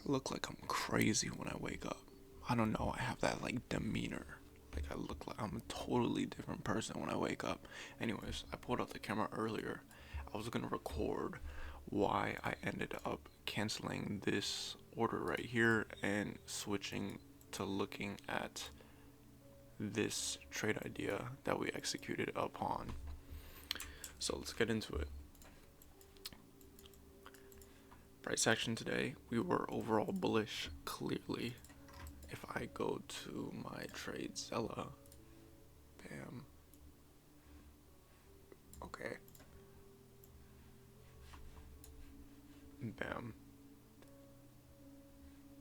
look like I'm crazy when I wake up. I don't know, I have that like demeanor. Like I look like I'm a totally different person when I wake up. Anyways, I pulled out the camera earlier. I was gonna record why I ended up canceling this order right here and switching to looking at this trade idea that we executed upon. So let's get into it. Price action today, we were overall bullish, clearly. If I go to my TradeZella, bam, okay, bam.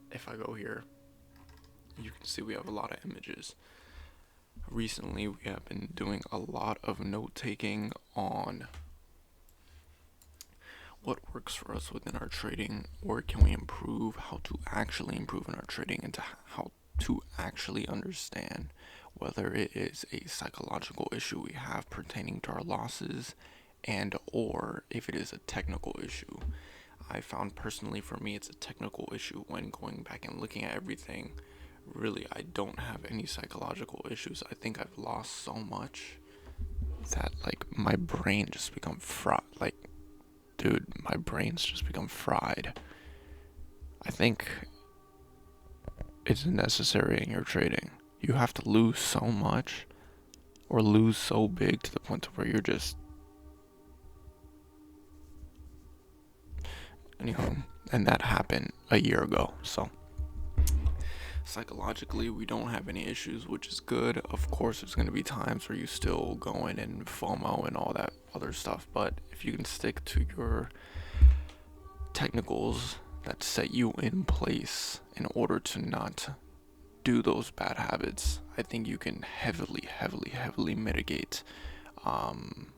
If I go here, you can see we have a lot of images. Recently, we have been doing a lot of note taking on what works for us within our trading, where can we improve, how to actually improve in our trading, and how to actually understand whether it is a psychological issue we have pertaining to our losses and or if it is a technical issue. I found personally for me it's a technical issue when going back and looking at everything. Really, I don't have any psychological issues. I think I've lost so much that like my brain just become fried. Like, dude, my brain's just become fried. I think it's necessary in your trading. You have to lose so much or lose so big to the point to where you're just anyhow, and that happened a year ago. So psychologically we don't have any issues, which is good. Of course there's going to be times where you still going and FOMO and all that other stuff, but if you can stick to your technicals that set you in place in order to not do those bad habits, I think you can heavily mitigate um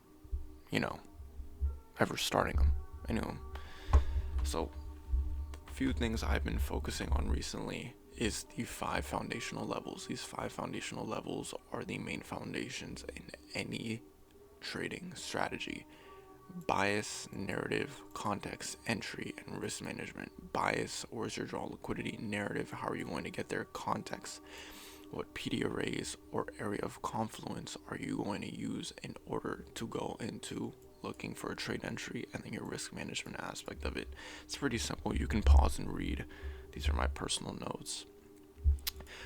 you know ever starting them. So a few things I've been focusing on recently is the 5 foundational levels. These 5 foundational levels are the main foundations in any trading strategy: bias, narrative, context, entry, and risk management. Bias, where's your draw liquidity? Narrative, how are you going to get there? Context, what PD arrays or area of confluence are you going to use in order to go into looking for a trade entry? And then your risk management aspect of it. It's pretty simple. You can pause and read. These are my personal notes.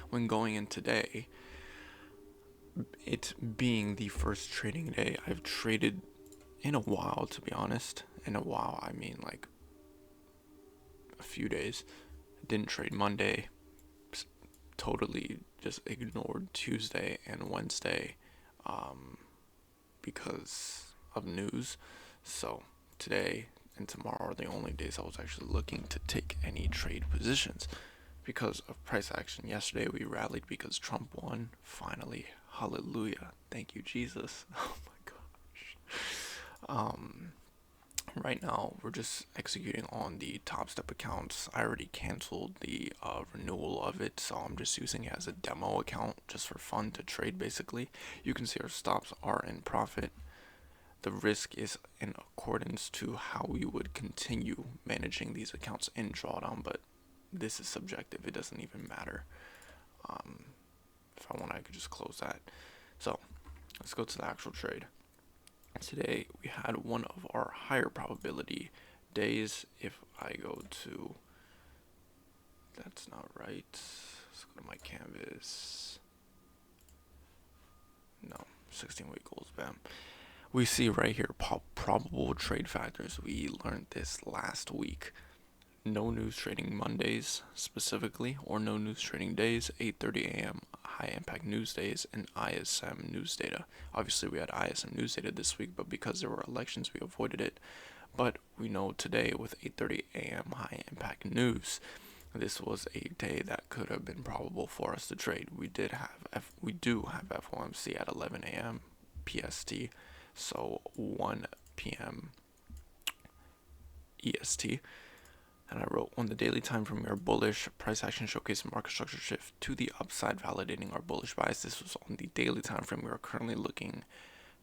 When going in today, it being the first trading day I've traded in a while, to be honest. In a while, I mean like a few days. I didn't trade Monday. Totally just ignored Tuesday and Wednesday because of news. So today and tomorrow are the only days I was actually looking to take any trade positions because of price action. Yesterday we rallied because Trump won. Finally, hallelujah. Thank you, Jesus. Oh my gosh. Right now we're just executing on the Top Step accounts. I already canceled the renewal of it, so I'm just using it as a demo account just for fun to trade. Basically, you can see our stops are in profit. The risk is in accordance to how we would continue managing these accounts in drawdown, but this is subjective. It doesn't even matter. If I want, I could just close that. So let's go to the actual trade. Today we had one of our higher probability days. If I go to, that's not right. Let's go to my canvas. No, 16-week goals, bam. We see right here probable trade factors. We learned this last week. No news trading Mondays specifically, or no news trading days. 8:30 a.m. high impact news days and ISM news data. Obviously we had ISM news data this week, but because there were elections we avoided it. But we know today with 8:30 a.m. high impact news, this was a day that could have been probable for us to trade. We do have FOMC at 11 a.m. PST, so 1 p.m. EST. And I wrote, on the daily time frame, we are bullish. Price action showcased market structure shift to the upside, validating our bullish bias. This was on the daily time frame. We are currently looking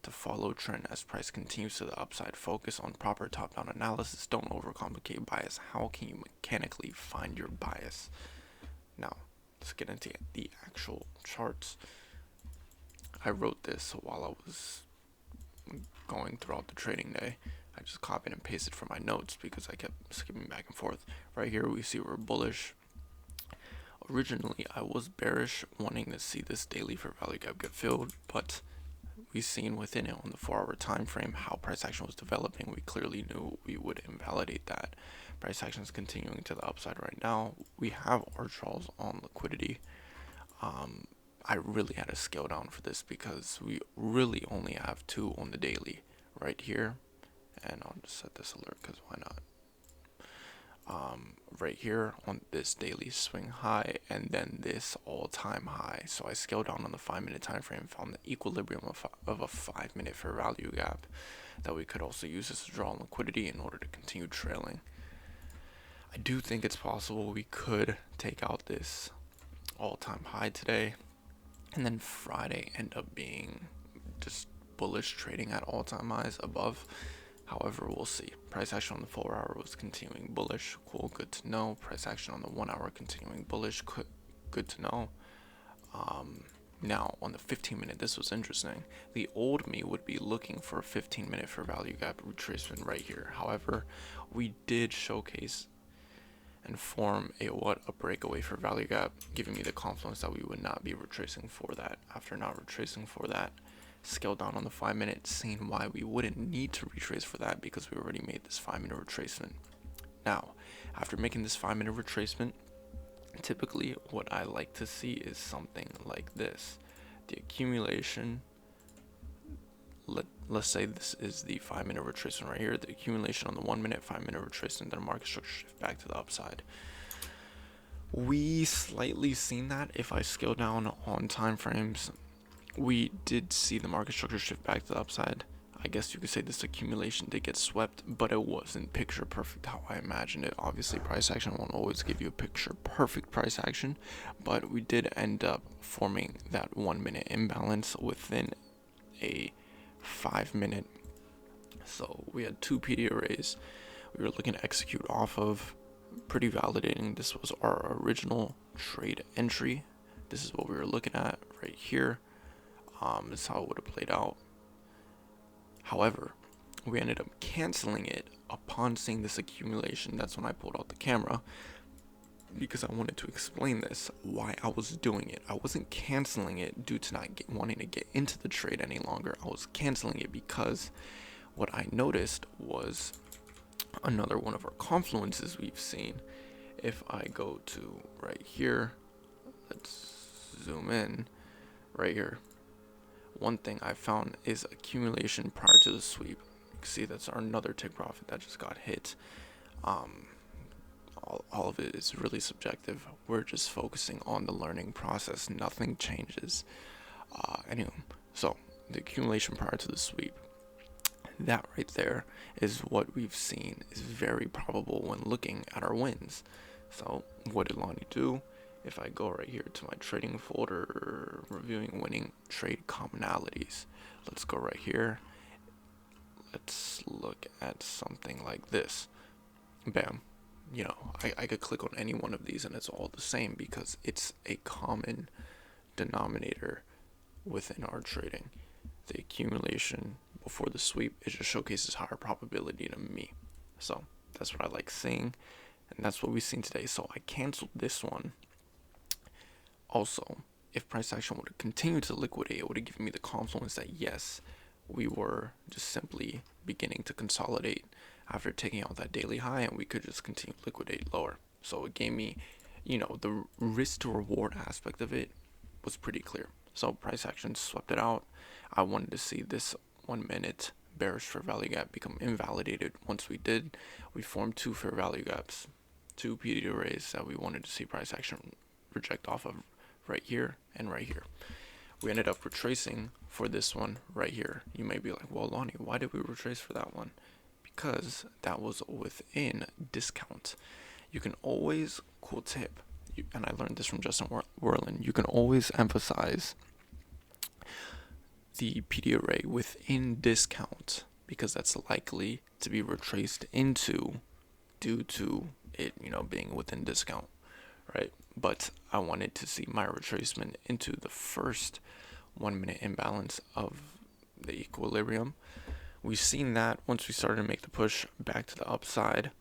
to follow trend as price continues to the upside. Focus on proper top-down analysis. Don't overcomplicate bias. How can you mechanically find your bias? Now, let's get into the actual charts. I wrote this while I was going throughout the trading day. I just copied and pasted from my notes because I kept skipping back and forth. Right here we see we're bullish. Originally I was bearish, wanting to see this daily fair value gap get filled, but we've seen within it on the 4-hour time frame how price action was developing. We clearly knew we would invalidate that. Price action is continuing to the upside right now. We have arbitrage on liquidity. I really had to scale down for this because we really only have 2 on the daily right here, and I'll just set this alert because why not. Right here on this daily swing high and then this all-time high. So I scaled down on the 5-minute time frame, found the equilibrium of a 5-minute fair value gap that we could also use as a draw on liquidity in order to continue trailing. I do think it's possible we could take out this all-time high today, and then Friday end up being just bullish trading at all-time highs above. However, we'll see. Price action on the 4-hour was continuing bullish. Cool, good to know. Price action on the 1-hour continuing bullish. Good to know. Now, on the 15-minute, this was interesting. The old me would be looking for a 15-minute fair value gap retracement right here. However, we did showcase and form a breakaway fair value gap, giving me the confidence that we would not be retracing for that. After not retracing for that, scale down on the 5-minute, seeing why we wouldn't need to retrace for that because we already made this 5-minute retracement. Now, after making this 5-minute retracement, typically what I like to see is something like this. The accumulation, let's say this is the 5-minute retracement right here, the accumulation on the 1-minute, 5-minute retracement, then market structure shift back to the upside. We slightly seen that. If I scale down on time frames, we did see the market structure shift back to the upside. I guess you could say this accumulation did get swept, but it wasn't picture perfect how I imagined it. Obviously, price action won't always give you a picture perfect price action, but we did end up forming that 1-minute imbalance within a 5-minute. So we had 2 PD arrays we were looking to execute off of. Pretty validating. This was our original trade entry. This is what we were looking at right here. This is how it would have played out. However, we ended up canceling it upon seeing this accumulation. That's when I pulled out the camera because I wanted to explain this, why I was doing it. I wasn't canceling it due to not wanting to get into the trade any longer. I was canceling it because what I noticed was another one of our confluences we've seen. If I go to right here, let's zoom in right here. One thing I found is accumulation prior to the sweep. You can see that's another tick profit that just got hit. All of it is really subjective. We're just focusing on the learning process. Nothing changes. Anyway, so the accumulation prior to the sweep, that right there is what we've seen is very probable when looking at our wins. So what did Lonnie do? If I go right here to my trading folder, reviewing winning trade commonalities, let's go right here. Let's look at something like this. Bam. You know, I could click on any one of these and it's all the same because it's a common denominator within our trading. The accumulation before the sweep, it just showcases higher probability to me. So that's what I like seeing, and that's what we've seen today. So I canceled this one. Also, if price action would have continued to liquidate, it would have given me the confluence that yes, we were just simply beginning to consolidate after taking out that daily high, and we could just continue to liquidate lower. So it gave me, the risk to reward aspect of it was pretty clear. So price action swept it out. I wanted to see this 1-minute bearish fair value gap become invalidated. Once we did, we formed 2 fair value gaps, 2 PD arrays that we wanted to see price action reject off of right here and right here. We ended up retracing for this one right here. You may be like, well, Lonnie, why did we retrace for that one? Because that was within discount. You can always, cool tip, and I learned this from Justin Werlin, you can always emphasize the PD array within discount, because that's likely to be retraced into due to it, being within discount, right? But I wanted to see my retracement into the first 1 minute imbalance of the equilibrium. We've seen that once we started to make the push back to the upside.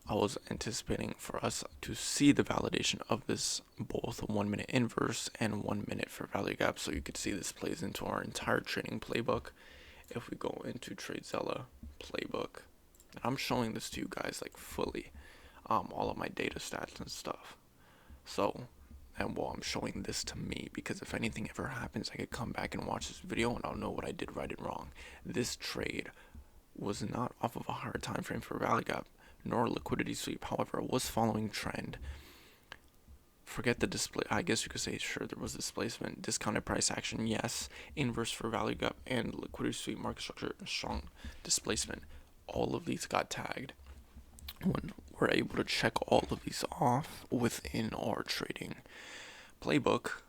I was anticipating for us to see the validation of this, both 1 minute inverse and 1 minute for value gap. So you could see this plays into our entire trading playbook. If we go into TradeZella playbook, and I'm showing this to you guys like fully, all of my data stats and stuff. So, and I'm showing this to me because if anything ever happens, I could come back and watch this video and I'll know what I did right and wrong. This trade was not off of a higher time frame for value gap nor liquidity sweep. However, it was following trend. Forget the display. I guess you could say, sure, there was displacement, discounted price action, yes, inverse for value gap, and liquidity sweep, market structure, strong displacement. All of these got tagged. When we're able to check all of these off within our trading playbook,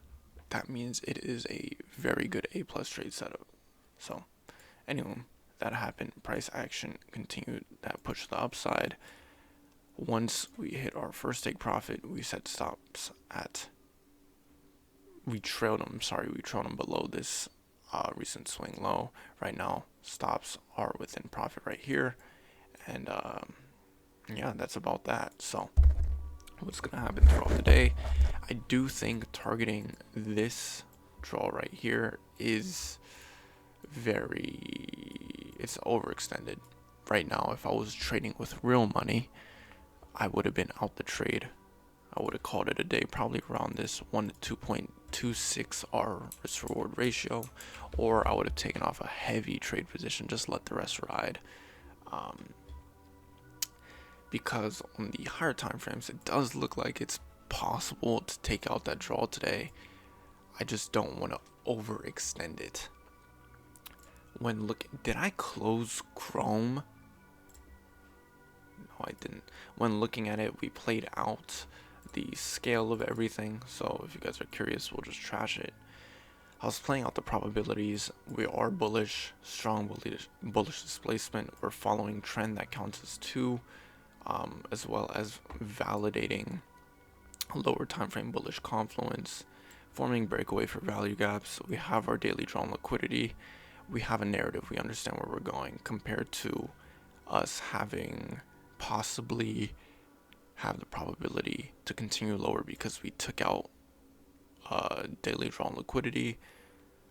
that means it is a very good A+ trade setup. So, anyway, that happened. Price action continued that push to the upside. Once we hit our first take profit, we set stops at. We trailed them below this recent swing low. Right now, stops are within profit right here, and yeah, that's about that. So, what's gonna happen throughout the day? I do think targeting this draw right here is it's overextended. Right now, if I was trading with real money, I would have been out the trade. I would have called it a day, probably around this 1 to 2.26 R risk reward ratio, or I would have taken off a heavy trade position, just let the rest ride. Because on the higher time frames, it does look like it's possible to take out that draw today. I just don't want to overextend it. Did I close Chrome? No, I didn't. When looking at it, we played out the scale of everything. So if you guys are curious, we'll just trash it. I was playing out the probabilities. We are bullish, strong bullish displacement. We're following trend that counts as 2, as well as validating lower time frame bullish confluence, forming breakaway for value gaps. We have our daily drawn liquidity. We have a narrative. We understand where we're going, compared to us having possibly have the probability to continue lower because we took out daily drawn liquidity.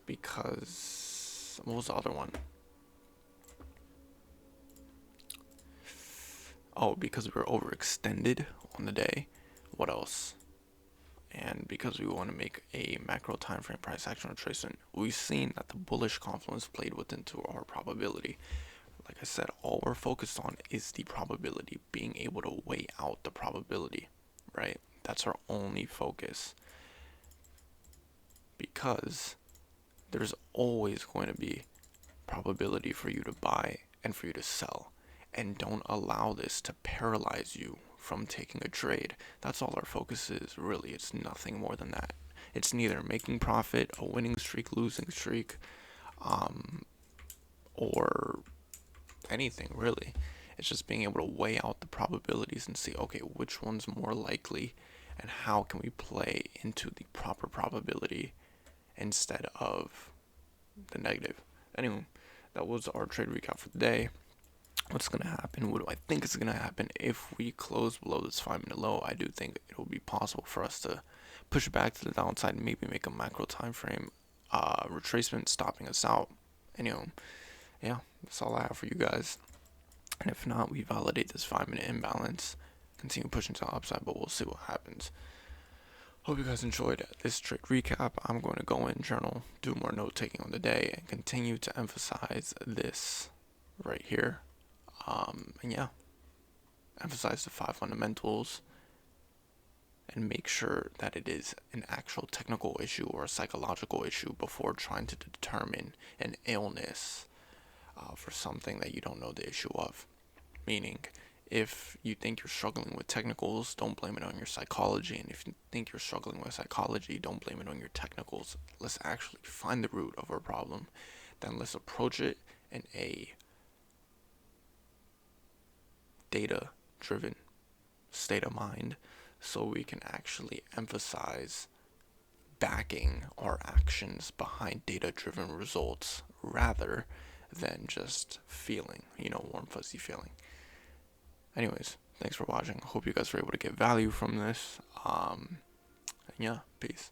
Because what was the other one? Oh, because we were overextended on the day. What else? And because we want to make a macro time frame price action retracement, we've seen that the bullish confluence played within to our probability. Like I said, all we're focused on is the probability, being able to weigh out the probability, right? That's our only focus. Because there's always going to be probability for you to buy and for you to sell. And don't allow this to paralyze you from taking a trade. That's all our focus is, really. It's nothing more than that. It's neither making profit, a winning streak, losing streak, or anything, really. It's just being able to weigh out the probabilities and see, okay, which one's more likely and how can we play into the proper probability instead of the negative. Anyway, that was our trade recap for the day. What's going to happen? What do I think is going to happen if we close below this 5-minute low? I do think it will be possible for us to push back to the downside and maybe make a macro time frame retracement, stopping us out. Anyway, yeah, that's all I have for you guys. And if not, we validate this 5-minute imbalance, continue pushing to the upside, but we'll see what happens. Hope you guys enjoyed this trade recap. I'm going to go in, journal, do more note taking on the day, and continue to emphasize this right here. And yeah, emphasize the 5 fundamentals and make sure that it is an actual technical issue or a psychological issue before trying to determine an illness for something that you don't know the issue of. Meaning, If you think you're struggling with technicals, don't blame it on your psychology. And if you think you're struggling with psychology, don't blame it on your technicals. Let's actually find the root of our problem. Then let's approach it in a data driven state of mind so we can actually emphasize backing our actions behind data driven results rather than just feeling, warm fuzzy feeling. Anyways, thanks for watching. Hope you guys were able to get value from this. Yeah, peace.